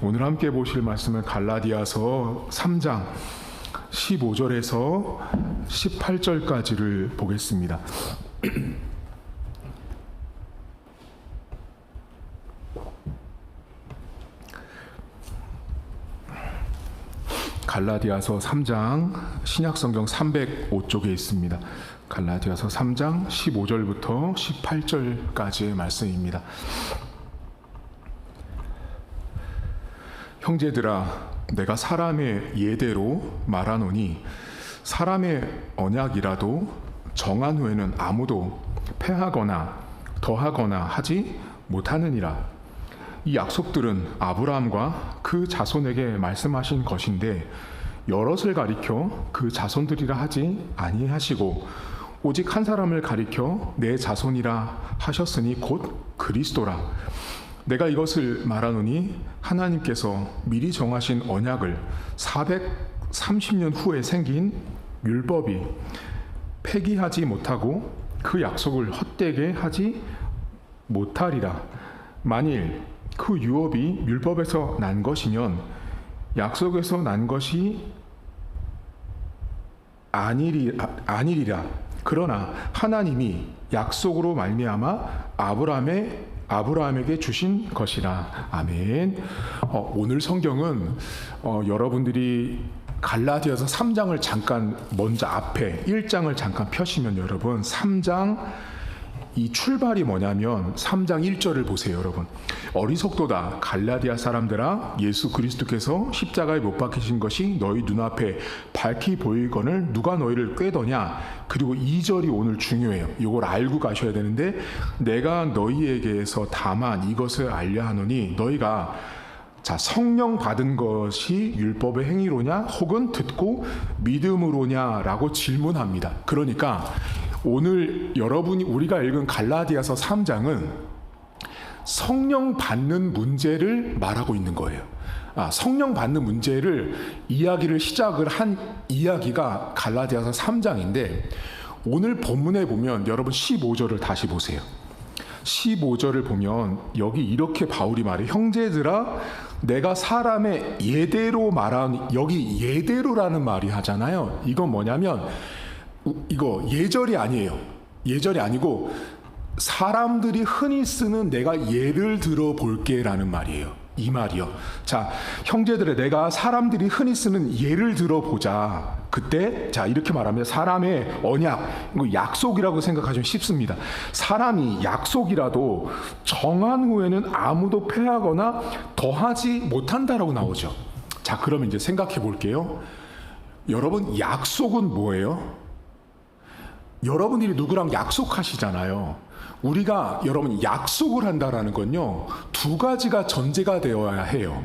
오늘 함께 보실 말씀은 갈라디아서 3장 15절에서 18절까지를 보겠습니다. 갈라디아서 3장 신약성경 305쪽에 있습니다. 갈라디아서 3장 15절부터 18절까지의 말씀입니다. 형제들아, 내가 사람의 예대로 말하노니 사람의 언약이라도 정한 후에는 아무도 패하거나 더하거나 하지 못하느니라. 이 약속들은 아브라함과 그 자손에게 말씀하신 것인데 여럿을 가리켜 그 자손들이라 하지 아니하시고 오직 한 사람을 가리켜 내 자손이라 하셨으니 곧 그리스도라. 내가 이것을 말하노니 하나님께서 미리 정하신 언약을 430년 후에 생긴 율법이 폐기하지 못하고 그 약속을 헛되게 하지 못하리라. 만일 그 유업이 율법에서 난 것이면 약속에서 난 것이 아니리라. 그러나 하나님이 약속으로 말미암아 아브라함에게 주신 것이라. 아멘. 오늘 성경은 여러분들이 갈라디아서 3장을 잠깐 먼저 앞에 1장을 잠깐 펴시면 여러분 3장 이 출발이 뭐냐면 3장 1절을 보세요. 여러분, 어리석도다 갈라디아 사람들아, 예수 그리스도께서 십자가에 못 박히신 것이 너희 눈앞에 밝히 보이거늘 누가 너희를 꾀더냐. 그리고 2절이 오늘 중요해요. 이걸 알고 가셔야 되는데, 내가 너희에게서 다만 이것을 알려 하노니 너희가 성령 받은 것이 율법의 행위로냐 혹은 듣고 믿음으로냐 라고 질문합니다. 그러니까 오늘 우리가 읽은 갈라디아서 3장은 성령 받는 문제를 말하고 있는 거예요. 성령 받는 문제를 이야기를 시작을 한 이야기가 갈라디아서 3장인데 오늘 본문에 보면 여러분 15절을 다시 보세요. 15절을 보면 여기 이렇게 바울이 말해. 형제들아, 내가 사람의 예대로 말한, 여기 예대로라는 말이 하잖아요. 이건 뭐냐면 이거 예절이 아니에요. 예절이 아니고 사람들이 흔히 쓰는 내가 예를 들어 볼게 라는 말이에요. 이 말이요. 형제들의 내가 사람들이 흔히 쓰는 예를 들어보자. 그때 이렇게 말하면 사람의 언약, 이거 약속이라고 생각하시면 쉽습니다. 사람이 약속이라도 정한 후에는 아무도 패하거나 더하지 못한다라고 나오죠. 그러면 이제 생각해 볼게요. 여러분, 약속은 뭐예요? 여러분들이 누구랑 약속하시잖아요. 여러분 약속을 한다라는 건요, 두 가지가 전제가 되어야 해요.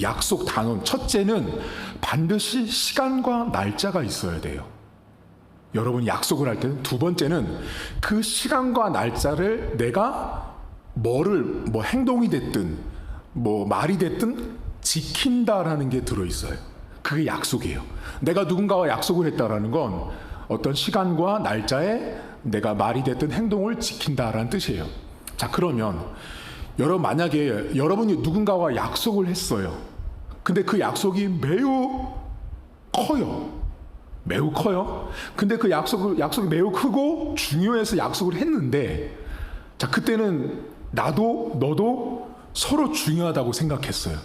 약속 단원. 첫째는 반드시 시간과 날짜가 있어야 돼요. 여러분 약속을 할 때는. 두 번째는 그 시간과 날짜를 내가 행동이 됐든 말이 됐든 지킨다라는 게 들어있어요. 그게 약속이에요. 내가 누군가와 약속을 했다라는 건 어떤 시간과 날짜에 내가 말이 됐든 행동을 지킨다라는 뜻이에요. 그러면 여러분, 만약에 여러분이 누군가와 약속을 했어요. 근데 그 약속이 매우 커요. 매우 커요. 근데 그 약속이 매우 크고 중요해서 약속을 했는데, 그때는 나도 너도 서로 중요하다고 생각했어요.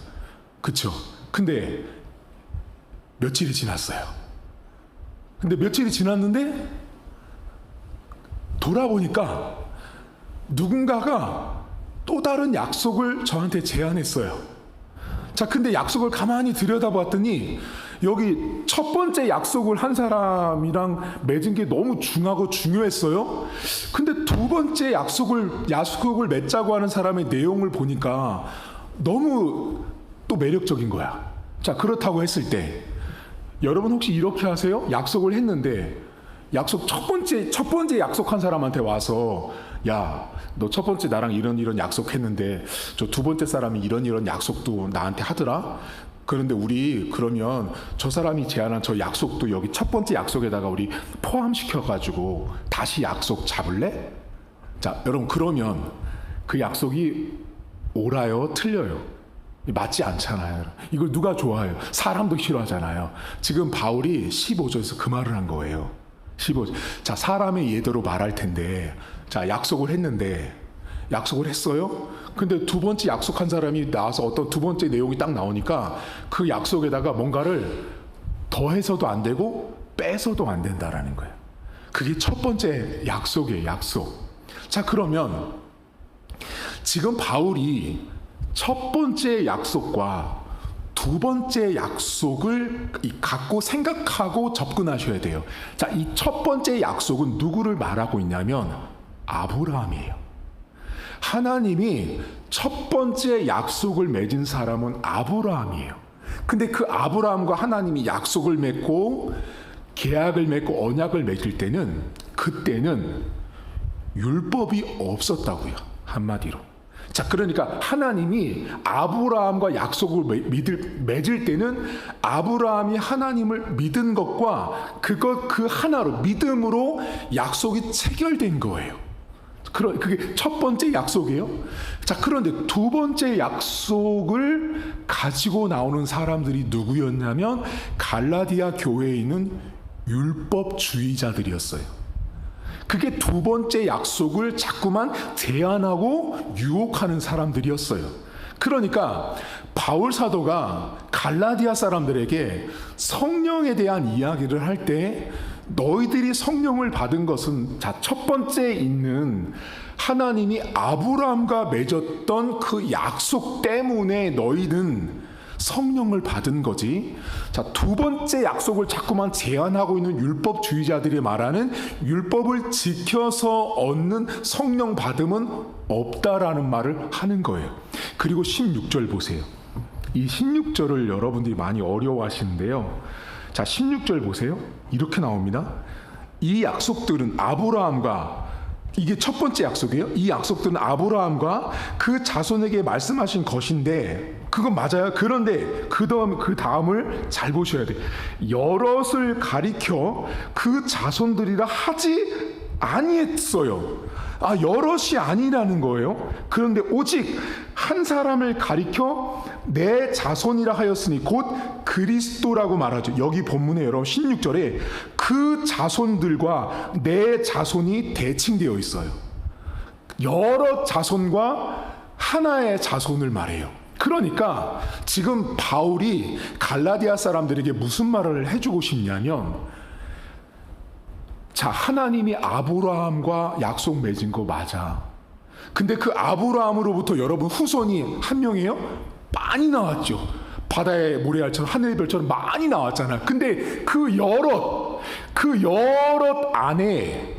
그쵸? 근데 며칠이 지났어요. 근데 며칠이 지났는데 돌아보니까 누군가가 또 다른 약속을 저한테 제안했어요. 근데 약속을 가만히 들여다봤더니 여기 첫 번째 약속을 한 사람이랑 맺은 게 너무 중요했어요. 근데 두 번째 약속을 맺자고 하는 사람의 내용을 보니까 너무 또 매력적인 거야. 그렇다고 했을 때 여러분 혹시 이렇게 하세요? 약속을 했는데 첫 번째 약속한 사람한테 와서, 야, 너 첫 번째 나랑 이런 약속했는데 저 두 번째 사람이 이런 약속도 나한테 하더라. 그런데 우리 그러면 저 사람이 제안한 저 약속도 여기 첫 번째 약속에다가 우리 포함시켜가지고 다시 약속 잡을래? 여러분, 그러면 그 약속이 옳아요, 틀려요? 맞지 않잖아요. 이걸 누가 좋아해요? 사람도 싫어하잖아요. 지금 바울이 15절에서 그 말을 한 거예요. 15절. 자, 사람의 예대로 말할 텐데, 자, 약속을 했어요? 근데 두 번째 약속한 사람이 나와서 어떤 두 번째 내용이 딱 나오니까 그 약속에다가 뭔가를 더해서도 안 되고 빼서도 안 된다라는 거예요. 그게 첫 번째 약속이에요, 약속. 자, 그러면 지금 바울이 첫 번째 약속과 두 번째 약속을 갖고 생각하고 접근하셔야 돼요. 자, 이 첫 번째 약속은 누구를 말하고 있냐면 아브라함이에요. 하나님이 첫 번째 약속을 맺은 사람은 아브라함이에요. 근데 그 아브라함과 하나님이 약속을 맺고 계약을 맺고 언약을 맺을 때는 그때는 율법이 없었다고요. 한마디로. 자, 그러니까 하나님이 아브라함과 약속을 맺을 때는 아브라함이 하나님을 믿은 것과 그 하나로 믿음으로 약속이 체결된 거예요. 그게 첫 번째 약속이에요. 자, 그런데 두 번째 약속을 가지고 나오는 사람들이 누구였냐면 갈라디아 교회에 있는 율법주의자들이었어요. 그게 두 번째 약속을 자꾸만 제안하고 유혹하는 사람들이었어요. 그러니까 바울 사도가 갈라디아 사람들에게 성령에 대한 이야기를 할 때 너희들이 성령을 받은 것은, 자, 첫 번째 있는 하나님이 아브라함과 맺었던 그 약속 때문에 너희는 성령을 받은 거지. 자, 두 번째 약속을 자꾸만 제안하고 있는 율법주의자들이 말하는 율법을 지켜서 얻는 성령 받음은 없다라는 말을 하는 거예요. 그리고 16절 보세요. 이 16절을 여러분들이 많이 어려워하시는데요. 자, 16절 보세요. 이렇게 나옵니다. 이 약속들은 아브라함과, 이게 첫 번째 약속이에요. 이 약속들은 아브라함과 그 자손에게 말씀하신 것인데, 그건 맞아요. 그런데 그 다음을 잘 보셔야 돼요. 여럿을 가리켜 그 자손들이라 하지 아니했어요. 아, 여럿이 아니라는 거예요. 그런데 오직 한 사람을 가리켜 내 자손이라 하였으니 곧 그리스도라고 말하죠. 여기 본문에 여러분 16절에 그 자손들과 내 자손이 대칭되어 있어요. 여러 자손과 하나의 자손을 말해요. 그러니까 지금 바울이 갈라디아 사람들에게 무슨 말을 해주고 싶냐면, 자, 하나님이 아브라함과 약속 맺은 거 맞아. 근데 그 아브라함으로부터 여러분 후손이 한 명이에요? 많이 나왔죠. 바다의 모래알처럼 하늘의 별처럼 많이 나왔잖아요. 근데 그 여럿 안에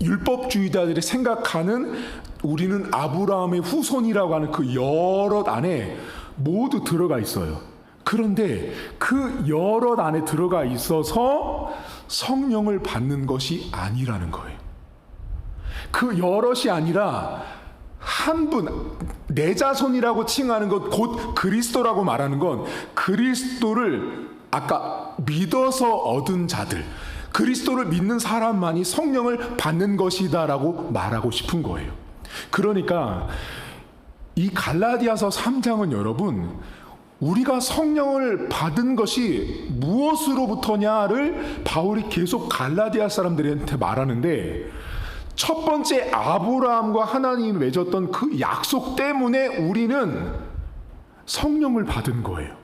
율법주의자들이 생각하는 우리는 아브라함의 후손이라고 하는 그 여럿 안에 모두 들어가 있어요. 그런데 그 여럿 안에 들어가 있어서 성령을 받는 것이 아니라는 거예요. 그 여럿이 아니라 한 분, 내 자손이라고 칭하는 것, 곧 그리스도라고 말하는 건 그리스도를 아까 믿어서 얻은 자들, 그리스도를 믿는 사람만이 성령을 받는 것이다라고 말하고 싶은 거예요. 그러니까 이 갈라디아서 3장은 여러분, 우리가 성령을 받은 것이 무엇으로부터냐를 바울이 계속 갈라디아 사람들한테 말하는데, 첫 번째 아브라함과 하나님이 맺었던 그 약속 때문에 우리는 성령을 받은 거예요.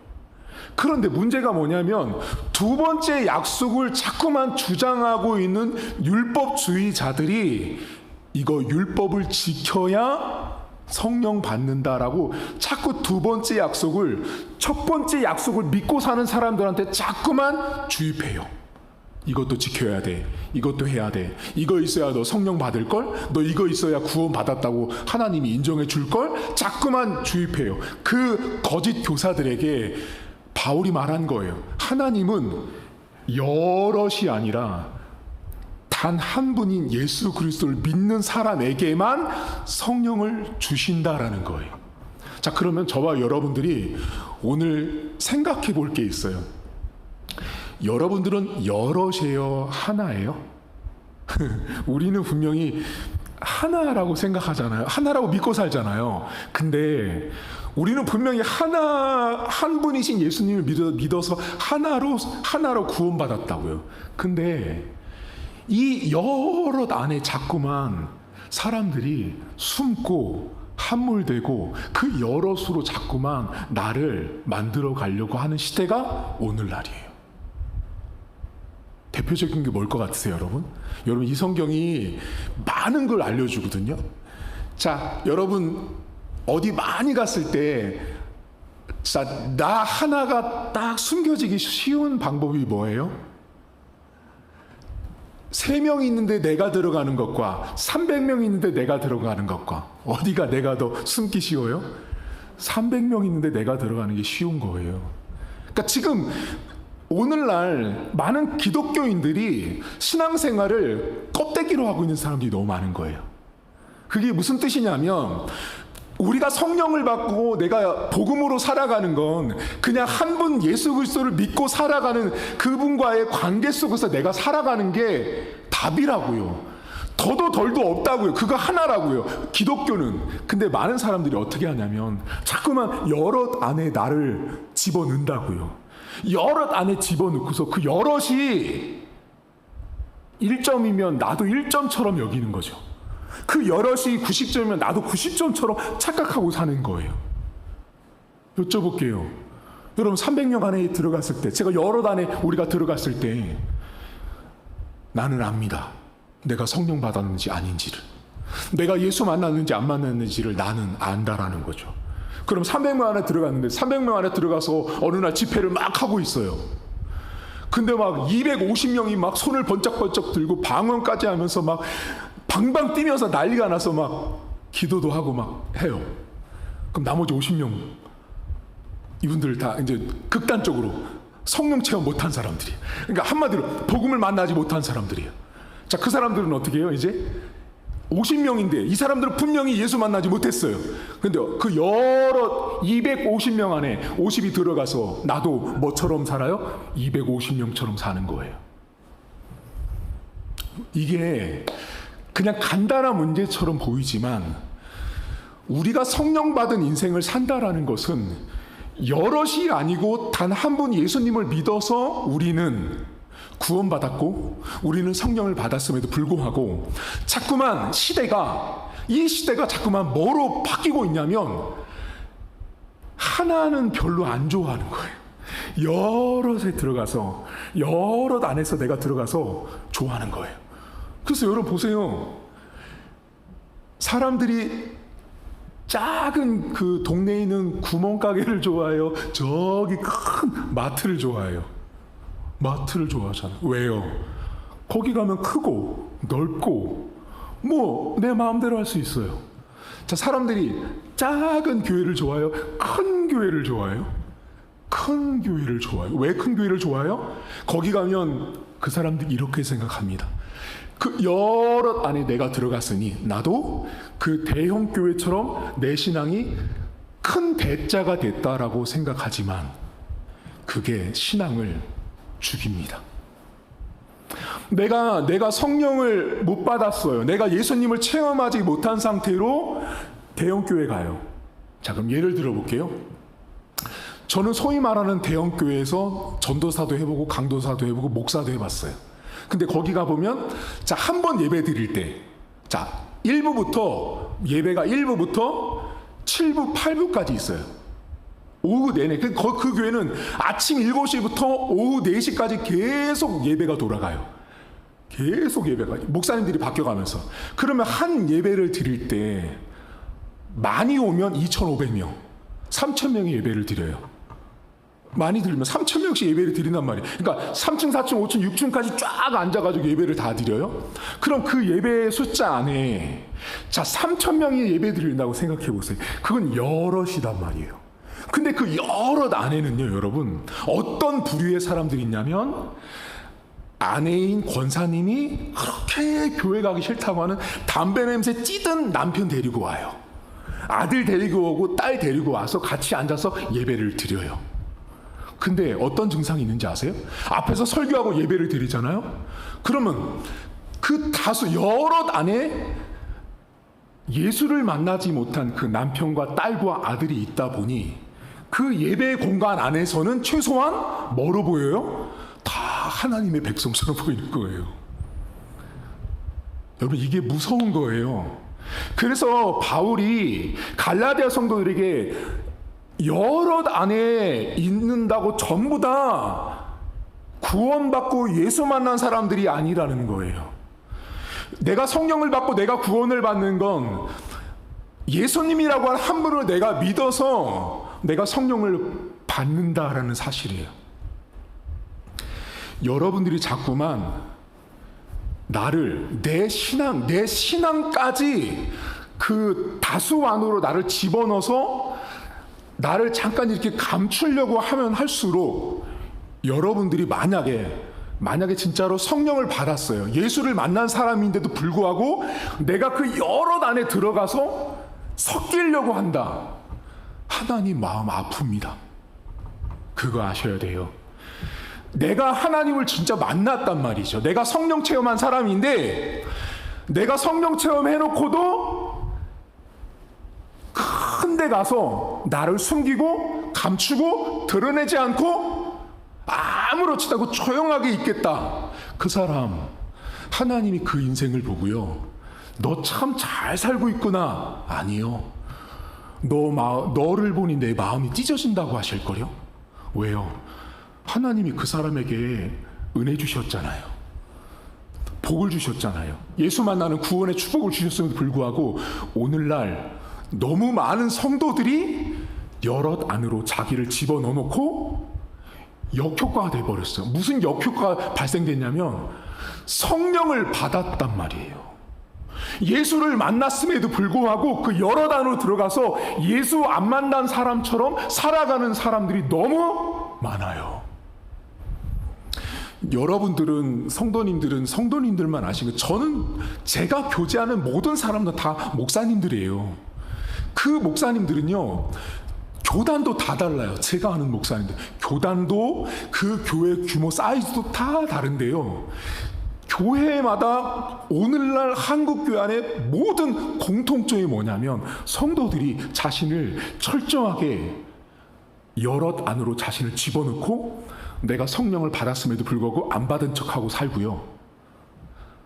그런데 문제가 뭐냐면 두 번째 약속을 자꾸만 주장하고 있는 율법주의자들이 이거 율법을 지켜야 성령 받는다라고 자꾸 두 번째 약속을, 첫 번째 약속을 믿고 사는 사람들한테 자꾸만 주입해요. 이것도 지켜야 돼. 이것도 해야 돼. 이거 있어야 너 성령 받을걸? 너 이거 있어야 구원 받았다고 하나님이 인정해 줄걸? 자꾸만 주입해요. 그 거짓 교사들에게 바울이 말한 거예요. 하나님은 여럿이 아니라 단 한 분인 예수 그리스도를 믿는 사람에게만 성령을 주신다라는 거예요. 자, 그러면 저와 여러분들이 오늘 생각해 볼 게 있어요. 여러분들은 여럿이에요? 하나예요? 우리는 분명히 하나라고 생각하잖아요. 하나라고 믿고 살잖아요. 근데 우리는 분명히 한 분이신 예수님을 믿어서 하나로 구원받았다고요. 근데 이 여럿 안에 자꾸만 사람들이 숨고 함몰되고 그 여럿으로 자꾸만 나를 만들어 가려고 하는 시대가 오늘날이에요. 대표적인 게 뭘 것 같으세요, 여러분? 여러분, 이 성경이 많은 걸 알려주거든요. 자, 여러분 어디 많이 갔을 때, 자, 나 하나가 딱 숨겨지기 쉬운 방법이 뭐예요? 3명이 있는데 내가 들어가는 것과 300명 있는데 내가 들어가는 것과 어디가 내가 더 숨기 쉬워요? 300명 있는데 내가 들어가는 게 쉬운 거예요. 그러니까 지금 오늘날 많은 기독교인들이 신앙생활을 껍데기로 하고 있는 사람들이 너무 많은 거예요. 그게 무슨 뜻이냐면, 우리가 성령을 받고 내가 복음으로 살아가는 건 그냥 한 분 예수 그리스도를 믿고 살아가는 그분과의 관계 속에서 내가 살아가는 게 답이라고요. 더도 덜도 없다고요. 그거 하나라고요, 기독교는. 근데 많은 사람들이 어떻게 하냐면 자꾸만 여럿 안에 나를 집어넣는다고요. 여럿 안에 집어넣고서 그 여럿이 1점이면 나도 1점처럼 여기는 거죠. 그 여럿이 90점이면 나도 90점처럼 착각하고 사는 거예요. 여쭤볼게요. 여러분, 300명 안에 들어갔을 때, 제가 여럿 안에 우리가 들어갔을 때 나는 압니다. 내가 성령 받았는지 아닌지를. 내가 예수 만났는지 안 만났는지를 나는 안다라는 거죠. 그럼 300명 안에 들어갔는데 300명 안에 들어가서 어느 날 집회를 막 하고 있어요. 근데 막 250명이 막 손을 번쩍번쩍 들고 방언까지 하면서 막 방방 뛰면서 난리가 나서 막 기도도 하고 막 해요. 그럼 나머지 50명, 이분들 다 이제 극단적으로 성령 체험 못한 사람들이에요. 그러니까 한마디로 복음을 만나지 못한 사람들이에요. 자, 그 사람들은 어떻게 해요? 이제 50명인데 이 사람들은 분명히 예수 만나지 못했어요. 근데 그 여러 250명 안에 50이 들어가서 나도 뭐처럼 살아요? 250명처럼 사는 거예요. 이게 그냥 간단한 문제처럼 보이지만 우리가 성령 받은 인생을 산다라는 것은 여럿이 아니고 단 한 분 예수님을 믿어서 우리는 구원받았고 우리는 성령을 받았음에도 불구하고 자꾸만 이 시대가 자꾸만 뭐로 바뀌고 있냐면 하나는 별로 안 좋아하는 거예요. 여럿에 들어가서 여럿 안에서 내가 들어가서 좋아하는 거예요. 그래서 여러분 보세요. 사람들이 작은 그 동네에 있는 구멍가게를 좋아해요? 저기 큰 마트를 좋아해요? 마트를 좋아하잖아요. 왜요? 거기 가면 크고 넓고 뭐 내 마음대로 할 수 있어요. 자, 사람들이 작은 교회를 좋아해요? 큰 교회를 좋아해요? 큰 교회를 좋아해요. 왜 큰 교회를 좋아해요? 거기 가면 그 사람들이 이렇게 생각합니다. 그 여럿 안에 내가 들어갔으니 나도 그 대형 교회처럼 내 신앙이 큰 대자가 됐다라고 생각하지만 그게 신앙을 죽입니다. 내가 성령을 못 받았어요. 내가 예수님을 체험하지 못한 상태로 대형 교회 가요. 자, 그럼 예를 들어 볼게요. 저는 소위 말하는 대형 교회에서 전도사도 해보고 강도사도 해보고 목사도 해봤어요. 근데 거기 가보면 자, 한 번 예배 드릴 때 자, 예배가 1부부터 7부, 8부까지 있어요. 오후 내내. 그 교회는 아침 7시부터 오후 4시까지 계속 예배가 돌아가요. 계속 예배가. 목사님들이 바뀌어가면서. 그러면 한 예배를 드릴 때 많이 오면 2,500명, 3,000명이 예배를 드려요. 많이 들으면 3,000명씩 예배를 드린단 말이에요. 그러니까 3층, 4층, 5층, 6층까지 쫙 앉아가지고 예배를 다 드려요. 그럼 그 예배 숫자 안에 자, 3,000명이 예배 드린다고 생각해 보세요. 그건 여럿이단 말이에요. 근데 그 여럿 안에는요, 여러분, 어떤 부류의 사람들이 있냐면 아내인 권사님이 그렇게 교회 가기 싫다고 하는 담배 냄새 찌든 남편 데리고 와요. 아들 데리고 오고 딸 데리고 와서 같이 앉아서 예배를 드려요. 근데 어떤 증상이 있는지 아세요? 앞에서 설교하고 예배를 드리잖아요. 그러면 그 다수 여럿 안에 예수를 만나지 못한 그 남편과 딸과 아들이 있다 보니 그 예배 공간 안에서는 최소한 뭐로 보여요? 다 하나님의 백성처럼 보이는 거예요. 여러분, 이게 무서운 거예요. 그래서 바울이 갈라디아 성도들에게 여럿 안에 있는다고 전부 다 구원받고 예수 만난 사람들이 아니라는 거예요. 내가 성령을 받고 내가 구원을 받는 건 예수님이라고 하는 한 분을 내가 믿어서 내가 성령을 받는다라는 사실이에요. 여러분들이 자꾸만 나를, 내 신앙까지 그 다수 안으로 나를 집어넣어서 나를 잠깐 이렇게 감추려고 하면 할수록 여러분들이 만약에 진짜로 성령을 받았어요. 예수를 만난 사람인데도 불구하고 내가 그 여럿 안에 들어가서 섞이려고 한다. 하나님 마음 아픕니다. 그거 아셔야 돼요. 내가 하나님을 진짜 만났단 말이죠. 내가 성령 체험한 사람인데 내가 성령 체험해놓고도 큰 데 가서 나를 숨기고 감추고 드러내지 않고 아무렇지도 않고 조용하게 있겠다. 그 사람 하나님이 그 인생을 보고요, 너 참 잘 살고 있구나. 아니요, 너를 보니 내 마음이 찢어진다고 하실걸요. 왜요? 하나님이 그 사람에게 은혜 주셨잖아요. 복을 주셨잖아요. 예수 만나는 구원의 축복을 주셨음에도 불구하고 오늘날 너무 많은 성도들이 여럿 안으로 자기를 집어넣어 놓고 역효과가 돼버렸어요. 무슨 역효과가 발생됐냐면 성령을 받았단 말이에요. 예수를 만났음에도 불구하고 그 여럿 안으로 들어가서 예수 안 만난 사람처럼 살아가는 사람들이 너무 많아요. 여러분들은 성도님들만 아시고, 저는 제가 교제하는 모든 사람들 다 목사님들이에요. 그 목사님들은요, 교단도 다 달라요. 제가 아는 목사님들 교단도 그 교회 규모 사이즈도 다 다른데요, 교회마다 오늘날 한국교회 안에 모든 공통점이 뭐냐면 성도들이 자신을 철저하게 여럿 안으로 자신을 집어넣고 내가 성령을 받았음에도 불구하고 안 받은 척하고 살고요,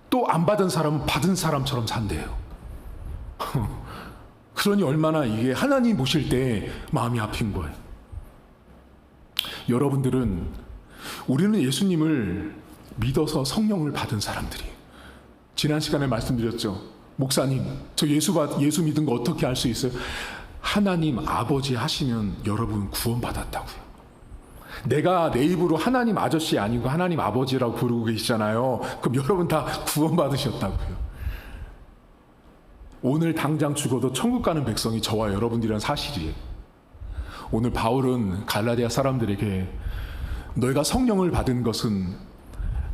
또 안 받은 사람은 받은 사람처럼 산대요. 그러니 얼마나 이게 하나님 보실 때 마음이 아픈 거예요. 여러분들은, 우리는 예수님을 믿어서 성령을 받은 사람들이에요. 지난 시간에 말씀드렸죠. 목사님, 저 예수 믿은 거 어떻게 알 수 있어요? 하나님 아버지 하시면 여러분 구원받았다고요. 내가 내 입으로 하나님 아저씨 아니고 하나님 아버지라고 부르고 계시잖아요. 그럼 여러분 다 구원받으셨다고요. 오늘 당장 죽어도 천국 가는 백성이 저와 여러분들이란 사실이에요. 오늘 바울은 갈라디아 사람들에게 너희가 성령을 받은 것은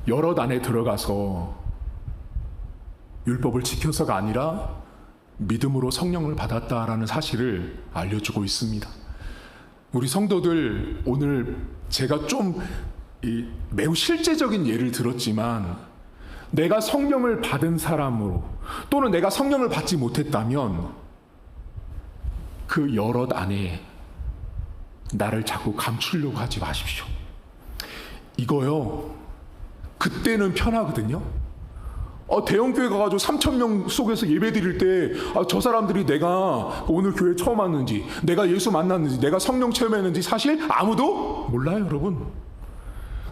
여럿 안에 들어가서 율법을 지켜서가 아니라 믿음으로 성령을 받았다라는 사실을 알려주고 있습니다. 우리 성도들, 오늘 제가 좀 매우 실제적인 예를 들었지만, 내가 성령을 받은 사람으로 또는 내가 성령을 받지 못했다면 그 여럿 안에 나를 자꾸 감추려고 하지 마십시오. 이거요, 그때는 편하거든요. 대형교회 가가지고 3,000명 속에서 예배 드릴 때 저 사람들이 내가 오늘 교회 처음 왔는지, 내가 예수 만났는지, 내가 성령 체험했는지 사실 아무도 몰라요, 여러분.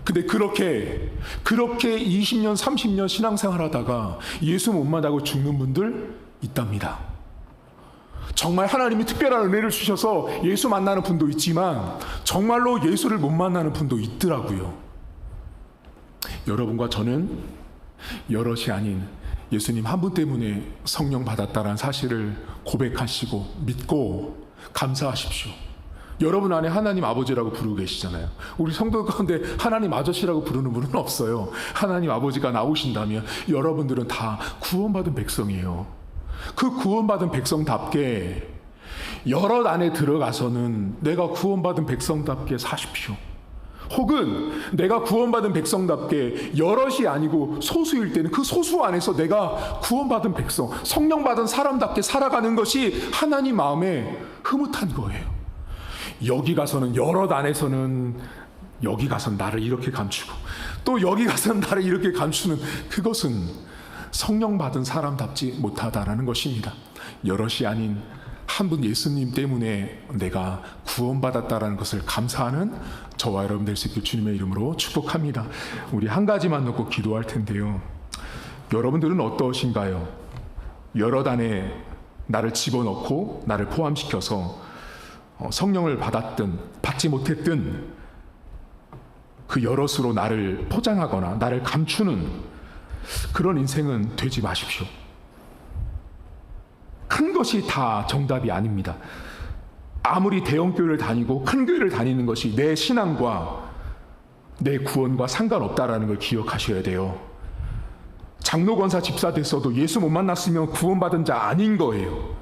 근데 그렇게 20년, 30년 신앙생활 하다가 예수 못 만나고 죽는 분들 있답니다. 정말 하나님이 특별한 은혜를 주셔서 예수 만나는 분도 있지만 정말로 예수를 못 만나는 분도 있더라고요. 여러분과 저는 여럿이 아닌 예수님 한 분 때문에 성령 받았다는 사실을 고백하시고 믿고 감사하십시오. 여러분 안에 하나님 아버지라고 부르고 계시잖아요. 우리 성도 가운데 하나님 아저씨라고 부르는 분은 없어요. 하나님 아버지가 나오신다면 여러분들은 다 구원받은 백성이에요. 그 구원받은 백성답게 여럿 안에 들어가서는 내가 구원받은 백성답게 사십시오. 혹은 내가 구원받은 백성답게 여럿이 아니고 소수일 때는 그 소수 안에서 내가 구원받은 백성, 성령 받은 사람답게 살아가는 것이 하나님 마음에 흐뭇한 거예요. 여기 가서는 여럿 안에서는 여기 가서는 나를 이렇게 감추고 또 여기 가서는 나를 이렇게 감추는 그것은 성령 받은 사람답지 못하다라는 것입니다. 여럿이 아닌 한 분 예수님 때문에 내가 구원받았다라는 것을 감사하는 저와 여러분 될 수 있길 주님의 이름으로 축복합니다. 우리 한 가지만 놓고 기도할 텐데요. 여러분들은 어떠신가요? 여럿 안에 나를 집어넣고 나를 포함시켜서 성령을 받았든 받지 못했든 그 여럿으로 나를 포장하거나 나를 감추는 그런 인생은 되지 마십시오. 큰 것이 다 정답이 아닙니다. 아무리 대형교회를 다니고 큰 교회를 다니는 것이 내 신앙과 내 구원과 상관없다라는 걸 기억하셔야 돼요. 장로, 권사, 집사 됐어도 예수 못 만났으면 구원받은 자 아닌 거예요.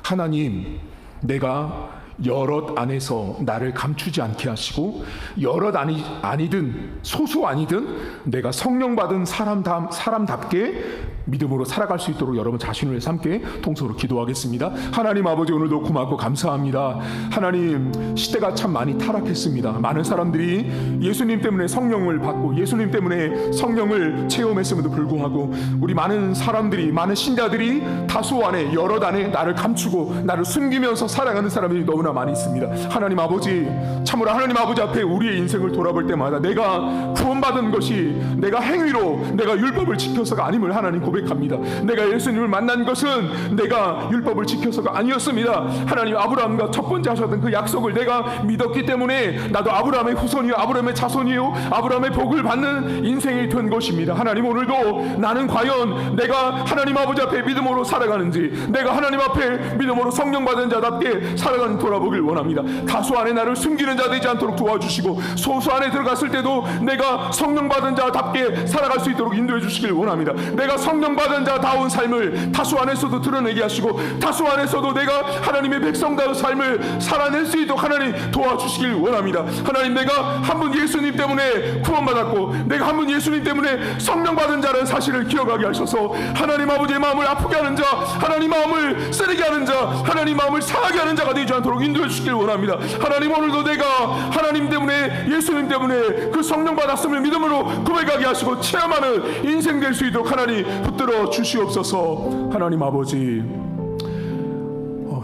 하나님, 내가 여럿 안에서 나를 감추지 않게 하시고 여럿 아니든 소수 아니든 내가 성령 받은 사람답게 믿음으로 살아갈 수 있도록 여러분 자신을 위해서 함께 통성으로 기도하겠습니다. 하나님 아버지, 오늘도 고맙고 감사합니다. 하나님, 시대가 참 많이 타락했습니다. 많은 사람들이 예수님 때문에 성령을 받고 예수님 때문에 성령을 체험했음에도 불구하고 우리 많은 사람들이, 많은 신자들이 다수 안에 여럿 안에 나를 감추고 나를 숨기면서 살아가는 사람들이 너무나 많이 있습니다. 하나님 아버지, 참으로 하나님 아버지 앞에 우리의 인생을 돌아볼 때마다 내가 구원받은 것이 내가 행위로 내가 율법을 지켜서가 아님을 하나님 고백합니다. 내가 예수님을 만난 것은 내가 율법을 지켜서가 아니었습니다. 하나님, 아브라함과 첫 번째 하셨던 그 약속을 내가 믿었기 때문에 나도 아브라함의 후손이요 아브라함의 자손이요 아브라함의 복을 받는 인생이 된 것입니다. 하나님, 오늘도 나는 과연 내가 하나님 아버지 앞에 믿음으로 살아가는지, 내가 하나님 앞에 믿음으로 성령 받은 자답게 살아가는 돌아보길 원합니다. 다수 안에 나를 숨기는 자 되지 않도록 도와주시고 소수 안에 들어갔을 때도 내가 성령 받은 자답게 살아갈 수 있도록 인도해 주시길 원합니다. 내가 성령 받은 자다운 삶을 다수 안에서도 드러내게 하시고 다수 안에서도 내가 하나님의 백성다운 삶을 살아낼 수 있도록 하나님 도와주시길 원합니다. 하나님, 내가 한 분 예수님 때문에 구원받았고 내가 한 분 예수님 때문에 성령 받은 자라는 사실을 기억하게 하셔서 하나님 아버지의 마음을 아프게 하는 자, 하나님 마음을 쓰리게 하는 자, 하나님 마음을 상하게 하는 자가 되지 않도록 인도해 주시길 원합니다. 하나님, 오늘도 내가 하나님 때문에 예수님 때문에 그 성령 받았음을 믿음으로 고백하게 하시고 체험하는 인생 될 수 있도록 하나님 붙들어 주시옵소서. 하나님 아버지,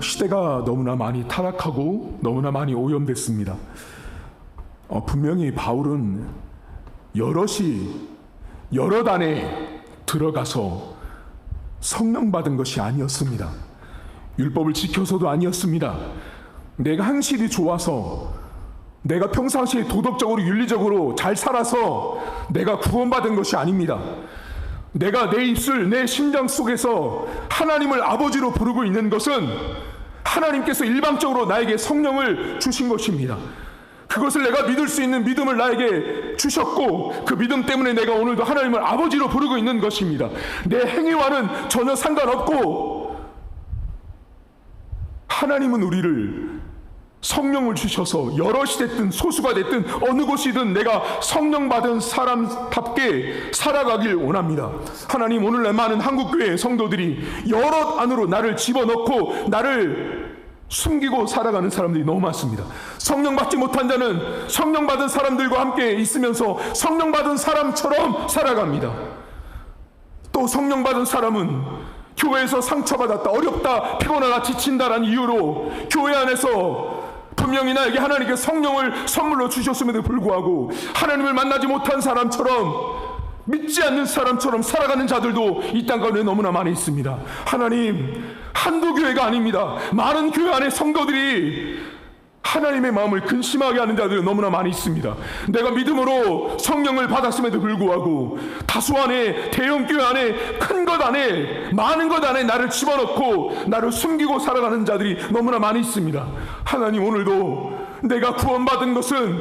시대가 너무나 많이 타락하고 너무나 많이 오염됐습니다. 분명히 바울은 여럿 안에 들어가서 성령 받은 것이 아니었습니다. 율법을 지켜서도 아니었습니다. 내가 행실이 좋아서, 내가 평상시에 도덕적으로 윤리적으로 잘 살아서 내가 구원받은 것이 아닙니다. 내가 내 입술, 내 심장 속에서 하나님을 아버지로 부르고 있는 것은 하나님께서 일방적으로 나에게 성령을 주신 것입니다. 그것을 내가 믿을 수 있는 믿음을 나에게 주셨고 그 믿음 때문에 내가 오늘도 하나님을 아버지로 부르고 있는 것입니다. 내 행위와는 전혀 상관없고 하나님은 우리를 성령을 주셔서 여럿이 됐든 소수가 됐든 어느 곳이든 내가 성령 받은 사람답게 살아가길 원합니다. 하나님, 오늘날 많은 한국교회 성도들이 여럿 안으로 나를 집어넣고 나를 숨기고 살아가는 사람들이 너무 많습니다. 성령 받지 못한 자는 성령 받은 사람들과 함께 있으면서 성령 받은 사람처럼 살아갑니다. 또 성령 받은 사람은 교회에서 상처받았다, 어렵다, 피곤하다, 지친다라는 이유로 교회 안에서 분명히 나에게 하나님께 성령을 선물로 주셨음에도 불구하고 하나님을 만나지 못한 사람처럼, 믿지 않는 사람처럼 살아가는 자들도 이 땅 가운데 너무나 많이 있습니다. 하나님, 한두 교회가 아닙니다. 많은 교회 안에 성도들이 하나님의 마음을 근심하게 하는 자들이 너무나 많이 있습니다. 내가 믿음으로 성령을 받았음에도 불구하고 다수 안에, 대형교회 안에, 큰 것 안에, 많은 것 안에 나를 집어넣고 나를 숨기고 살아가는 자들이 너무나 많이 있습니다. 하나님, 오늘도 내가 구원받은 것은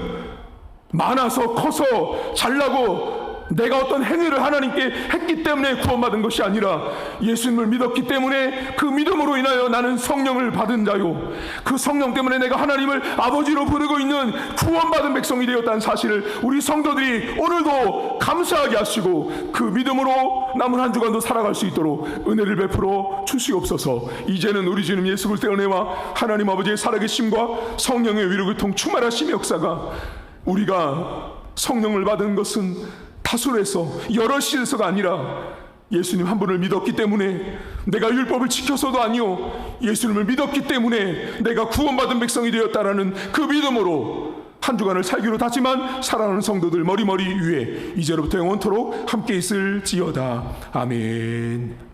많아서 커서 잘나고 내가 어떤 행위를 하나님께 했기 때문에 구원받은 것이 아니라 예수님을 믿었기 때문에 그 믿음으로 인하여 나는 성령을 받은 자요, 그 성령 때문에 내가 하나님을 아버지로 부르고 있는 구원받은 백성이 되었다는 사실을 우리 성도들이 오늘도 감사하게 하시고 그 믿음으로 남은 한 주간도 살아갈 수 있도록 은혜를 베풀어 주시옵소서. 이제는 우리 주님 예수 그리스도의 은혜와 하나님 아버지의 살아계심과 성령의 위로교통 충만하심의 역사가, 우리가 성령을 받은 것은 다수에서 여럿이서가 아니라 예수님 한 분을 믿었기 때문에, 내가 율법을 지켜서도 아니요 예수님을 믿었기 때문에 내가 구원받은 백성이 되었다라는 그 믿음으로 한 주간을 살기로 다짐한 사랑하는 성도들 머리머리 위에 이제로부터 영원토록 함께 있을지어다. 아멘.